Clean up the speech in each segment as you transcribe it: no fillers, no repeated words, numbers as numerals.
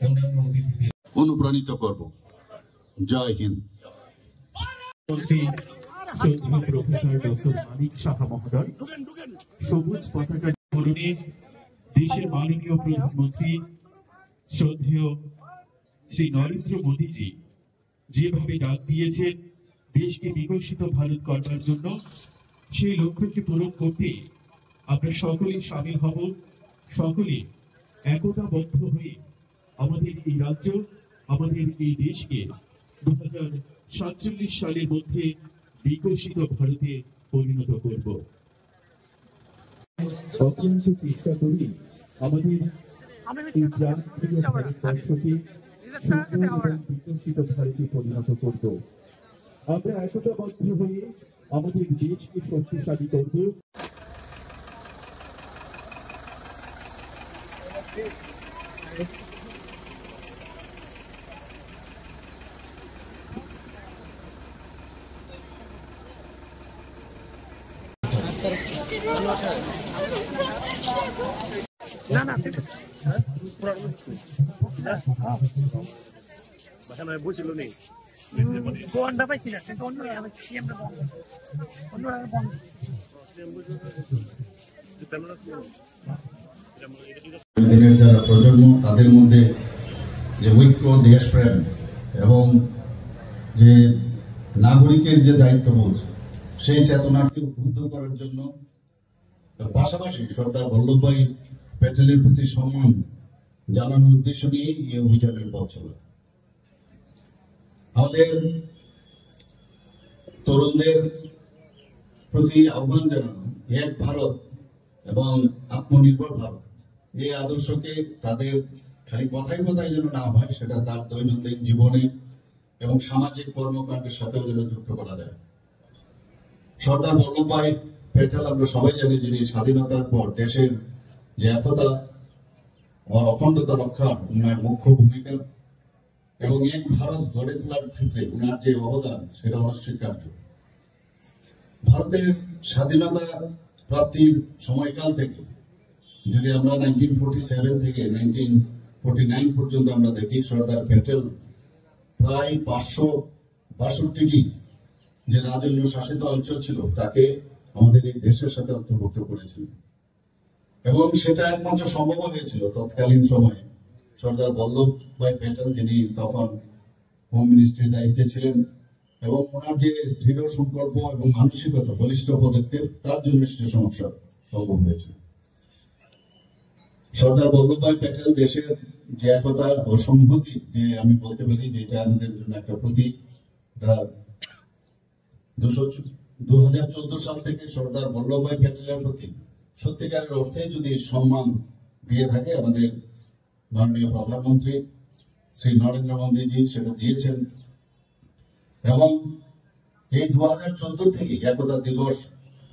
অন্যান্য অতিথিদের অনুপ্রাণিত করব। জয় হিন্দ। প্রফেসর ডক্টর মানিক সাহা মহোদয় সবুজ পতাকা ধরনে দেশের মাননীয় প্রধানমন্ত্রী শ্রদ্ধেয় শ্রী নরেন্দ্র মোদীজি যেভাবে ডাক দিয়েছেন দেশকে বিকশিত ভারত করবার জন্য, সেই লক্ষ্যকে পূরণ করতে আমরা সকলেই সামিল হব, সকলে একতাবদ্ধ হয়ে আমাদের এই রাজ্য, আমাদের এই দেশকে 2047 সালের মধ্যে বিকশিত ভারতে পরিণত করব। অত্যন্ত চেষ্টা করি আমাদের এই জাতীয় ভারতবর্ষকে বিকশিত ভারতে পরিণত করব। আমরা একতাবদ্ধ হয়ে আমাদের দেশকে শক্তিশালী করব। না না বুঝছিল নেই গোয়ান্ডা পাইছি না, কিন্তু অন্য দিনের যারা প্রজন্ম, তাদের মধ্যে যে ঐক্য, দেশপ্রেম এবং যে নাগরিকের যে দায়িত্ববোধ, সেই চেতনাকে উদ্বুদ্ধ করার জন্য, পাশাপাশি সর্দার বল্লভভাই প্যাটেলের প্রতি সম্মান জানানোর উদ্দেশ্য নিয়ে এই অভিযানের পথ চলে। আমাদের তরুণদের প্রতি আহ্বান জানানো, এক ভারত এবং আত্মনির্ভর ভারত, এই আদর্শকে তাদের খালি কথায় কথায় যেন না হয়, সেটা তার দৈনন্দিন জীবনে এবং সামাজিক কর্মকাণ্ডের সাথেও যেন যুক্ত করা যায়। সর্দার বল্লভভাই প্যাটেল, আমরা সবাই জানি, যিনি স্বাধীনতার পর দেশের যে একতা ও অখণ্ডতা রক্ষার উনার মুখ্য ভূমিকা এবং এক ভারত গড়ে তোলার ক্ষেত্রে উনার যে অবদান, সেটা অনস্বীকার্য। ভারতের স্বাধীনতা প্রাপ্তির সময়কাল থেকে যদি আমরা 1947 থেকে 1949 পর্যন্ত আমরা দেখি, সর্দার প্যাটেল প্রায় 562টি যে রাজন্য শাসিত অঞ্চল ছিল তাকে আমাদের এই দেশের সাথে অন্তর্ভুক্ত করেছিল, এবং সেটা একমাত্র সম্ভব হয়েছিল তৎকালীন সময়ে সর্দার বল্লভভাই প্যাটেল, যিনি তখন হোম মিনিস্ট্রির দায়িত্বে ছিলেন, এবং ওনার যে দৃঢ় সংকল্প এবং মানসিকতা, বলিষ্ঠ পদক্ষেপ, তার জন্য সেটা সমস্যা সম্ভব হয়েছিল। সর্দার বল্লভভাই প্যাটেল দেশের যে একতা ও সংহতি, যে আমি বলতে পারি যেটা আমাদের জন্য একটা প্রতীক, 2014 সাল থেকে সর্দার বল্লভভাই প্যাটেলের প্রতি সত্যিকারের অর্থে যদি সম্মান দিয়ে থাকে আমাদের মাননীয় প্রধানমন্ত্রী শ্রী নরেন্দ্র মোদীজি, সেটা দিয়েছেন। এবং এই 2014 থেকে একতা দিবস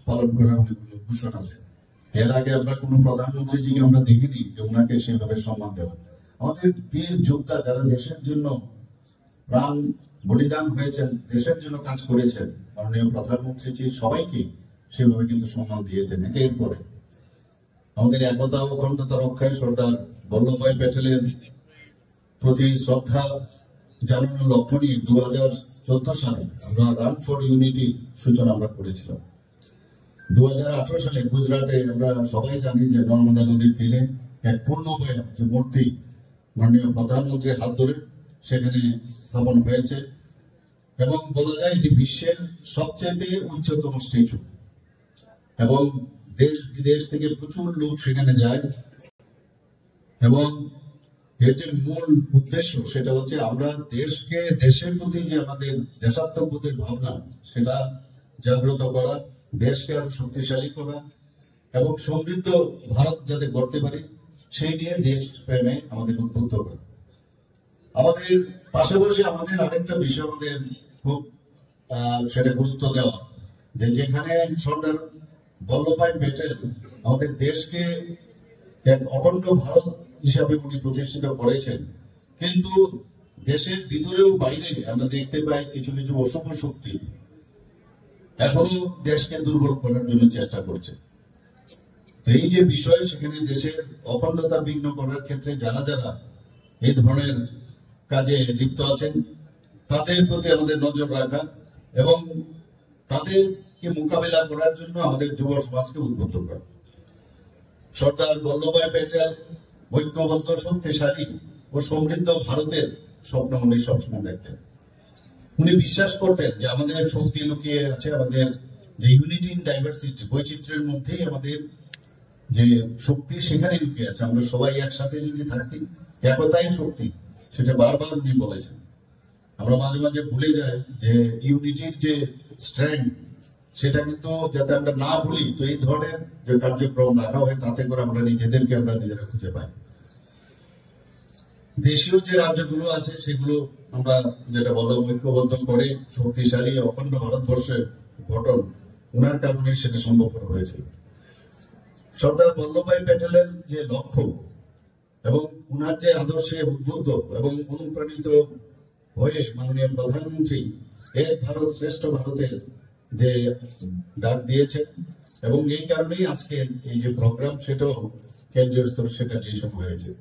পালন করার ঘোষণা দেন। এর আগে আমরা কোন প্রধানমন্ত্রীজিকে আমরা দেখিনি যে ওনাকে সেভাবে সম্মান দেওয়া। আমাদের বীর যোদ্ধা যারা দেশের জন্য প্রাণ বলিদান হয়েছেন, দেশের জন্য কাজ করেছেন, মাননীয় প্রধানমন্ত্রীজি সবাইকে সেভাবে কিন্তু সম্মান দিয়েছেন। এর পরে আমাদের একতা ও অখণ্ডতা রক্ষায় সর্দার বল্লভভাই প্যাটেলের প্রতি শ্রদ্ধা জানানোর লক্ষ্য নিয়ে 2014 সালে আমরা রান ফর ইউনিটি সূচনা আমরা করেছিলাম। 2018 সালে গুজরাটে আমরা সবাই জানি যে নর্মদা নদীর তীরে এক পূর্ণবয় যে মূর্তি মাননীয় প্রধানমন্ত্রীর হাত ধরে সেখানে স্থাপন হয়েছে, এবং বলা যায় এটি বিশ্বের সবচেয়ে উচ্চতম স্ট্যাচু, এবং দেশ বিদেশ থেকে প্রচুর লোক সেখানে যায়। এবং এর যে মূল উদ্দেশ্য, সেটা হচ্ছে আমরা দেশকে, দেশের প্রতি যে আমাদের দেশাত্মবোধের ভাবনা, সেটা জাগ্রত করা, দেশকে আরো শক্তিশালী করা এবং সমৃদ্ধ ভারত যাতে গড়তে পারি, সেই নিয়ে দেশ প্রেমে আমাদের উদ্বুদ্ধ করা। আমাদের পাশাপাশি আমাদের আরেকটা বিষয় আমাদের খুব সেটা গুরুত্ব দেওয়া, যে যেখানে সর্দার বল্লভভাই প্যাটেল আমাদের দেশকে এক অখণ্ড ভারত হিসাবে উনি প্রতিষ্ঠিত করেছেন, কিন্তু দেশের ভিতরেও বাইরে আমরা দেখতে পাই কিছু কিছু অশুভ শক্তি এখনো দেশকে দুর্বল করার জন্য চেষ্টা করছে। এই যে বিষয়, সেখানে দেশের অখণ্ডতা বিঘ্ন করার ক্ষেত্রে যারা যারা এই ধরনের কাজে লিপ্ত আছেন, তাদের প্রতি আমাদের নজর রাখা এবং তাদেরকে মোকাবেলা করার জন্য আমাদের যুব সমাজকে উদ্বুদ্ধ করা। সর্দার বল্লভভাই প্যাটেল ঐক্যবদ্ধ, শক্তিশালী ও সমৃদ্ধ ভারতের স্বপ্ন উনি সবসময় দেখতেন। উনি বিশ্বাস করতেন যে আমাদের শক্তি লুকিয়ে আছে, আমাদের যে ইউনিটি ইন ডাইভার্সিটি, বৈচিত্র্যের মধ্যেই আমাদের যে শক্তি সেখানে লুকিয়ে আছে। আমরা সবাই একসাথে যদি থাকি, একতাই শক্তি, সেটা বারবার উনি বলেছেন। আমরা মাঝে মাঝে ভুলে যাই যে ইউনিটির যে স্ট্রেংথ, সেটা কিন্তু যাতে আমরা না ভুলি। তো এই ধরনের যে কার্যক্রম রাখা হয়, তাতে করে আমরা নিজেরা খুঁজে পাই। দেশীয় যে রাজ্যগুলো আছে সেগুলো আমরা যেটা বললাম, ঐক্যবদ্ধ করে শক্তিশালী অখণ্ড ভারতবর্ষের গঠন, ওনার কারণে সেটা সম্ভব হয়েছিল। সর্দার বল্লভভাই প্যাটেলের যে লক্ষ্য এবং উনার যে আদর্শে উদ্বুদ্ধ এবং অনুপ্রাণিত হয়ে মাননীয় প্রধানমন্ত্রী এক ভারত শ্রেষ্ঠ ভারতের যে ডাক দিয়েছে, এবং এই কারণেই আজকে এই যে প্রোগ্রাম, সেটাও কেন্দ্রীয় স্তরে সেটা যে সময় হয়েছে।